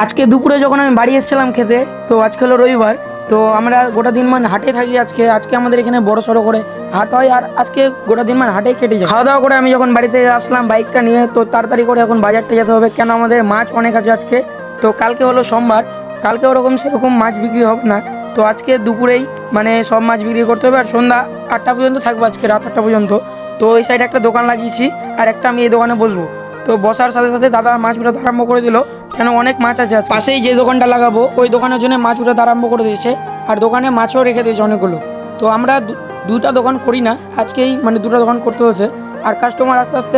আজকে দুপুরে যখন আমি বাড়ি এসেছিলাম খেতে, তো আজকে হলো রবিবার। তো আমরা গোটা দিন হাটে থাকি। আজকে আমাদের এখানে বড় সড়ো করে হাট হয়, আর আজকে গোটা দিন হাটেই কেটে যায়। খাওয়া দাওয়া করে আমি যখন বাড়িতে আসলাম বাইকটা নিয়ে, তো তাড়াতাড়ি করে এখন বাজারটা যেতে হবে, কেন আমাদের মাছ অনেক আছে আজকে। তো কালকে হলো সোমবার, কালকে ওরকম সেরকম মাছ বিক্রি হবে না। তো আজকে দুপুরেই সব মাছ বিক্রি করতে হবে, আর সন্ধ্যা 8টা পর্যন্ত থাকবো, আজকে রাত 8টা পর্যন্ত। তো এই সাইডে একটা দোকান লাগিয়েছি, আর একটা আমি এই দোকানে বসবো। তো বসার সাথে সাথে দাদা মাছ উঠাতে আরম্ভ করে দিল, কেন অনেক মাছ আছে আজকে। পাশেই যে দোকানটা লাগাবো ওই দোকানের জন্য মাছ উঠাতে আরম্ভ করে দিয়েছে, আর দোকানে মাছও রেখে দিয়েছে অনেকগুলো। তো আমরা দুটা দোকান করি না, আজকেই দুটো দোকান করতে হয়েছে। আর কাস্টমার আস্তে আস্তে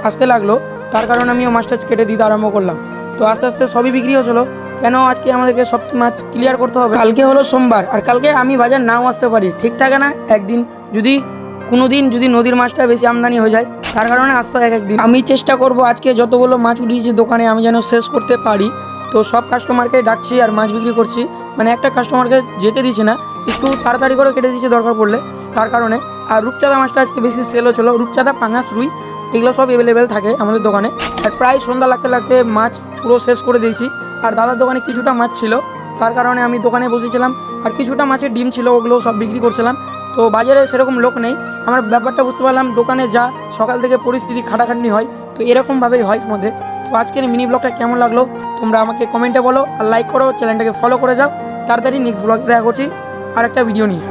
আসতে লাগলো, তার কারণে আমিও মাছটা কেটে দিতে আরম্ভ করলাম। তো আস্তে আস্তে সবই বিক্রি হচ্ছিল, কেন আজকে আমাদেরকে সব মাছ ক্লিয়ার করতে হবে। কালকে হলো সোমবার, আর কালকে আমি বাজার নাও আসতে পারি, ঠিক থাকে না? একদিন যদি নদীর মাছটা বেশি আমদানি হয়ে যায়, তার কারণে আসতে হয় একদিন। আমি চেষ্টা করব আজকে যতগুলো মাছ উঠিয়েছি দোকানে আমি যেন শেষ করতে পারি। তো সব কাস্টমারকে ডাকছি আর মাছ বিক্রি করছি, একটা কাস্টমারকে যেতে দিচ্ছি না, একটু তাড়াতাড়ি করে কেটে দিচ্ছি দরকার পড়লে, তার কারণে। আর রূপচাঁদা মাছটা আজকে বেশি সেল হচ্ছিল, রূপচাঁদা, পাঙাশ, রুই এগুলো সব অ্যাভেলেবেল থাকে আমাদের দোকানে। আর প্রায় সন্ধ্যা লাগতে লাগতে মাছ পুরো শেষ করে দিয়েছি। আর দাদার দোকানে কিছুটা মাছ ছিল, তার কারণে আমি দোকানে বসেছিলাম, আর কিছুটা মাছের ডিম ছিল, ওগুলো সব বিক্রি করছিলাম। তো বাজারে সেরকম লোক নেই, আমার ব্যাপারটা বুঝতে পারলাম। দোকানে যা সকাল থেকে পরিস্থিতি খাটাখাটনি হয়, তো এরকমভাবেই হয় আমাদের। তো আজকের মিনি ব্লগটা কেমন লাগলো তোমরা আমাকে কমেন্টে বলো, আর লাইক করো, চ্যানেলটাকে ফলো করে যাও। তাড়াতাড়ি নেক্সট ব্লগে দেখা করছি আর একটা ভিডিও নিয়ে।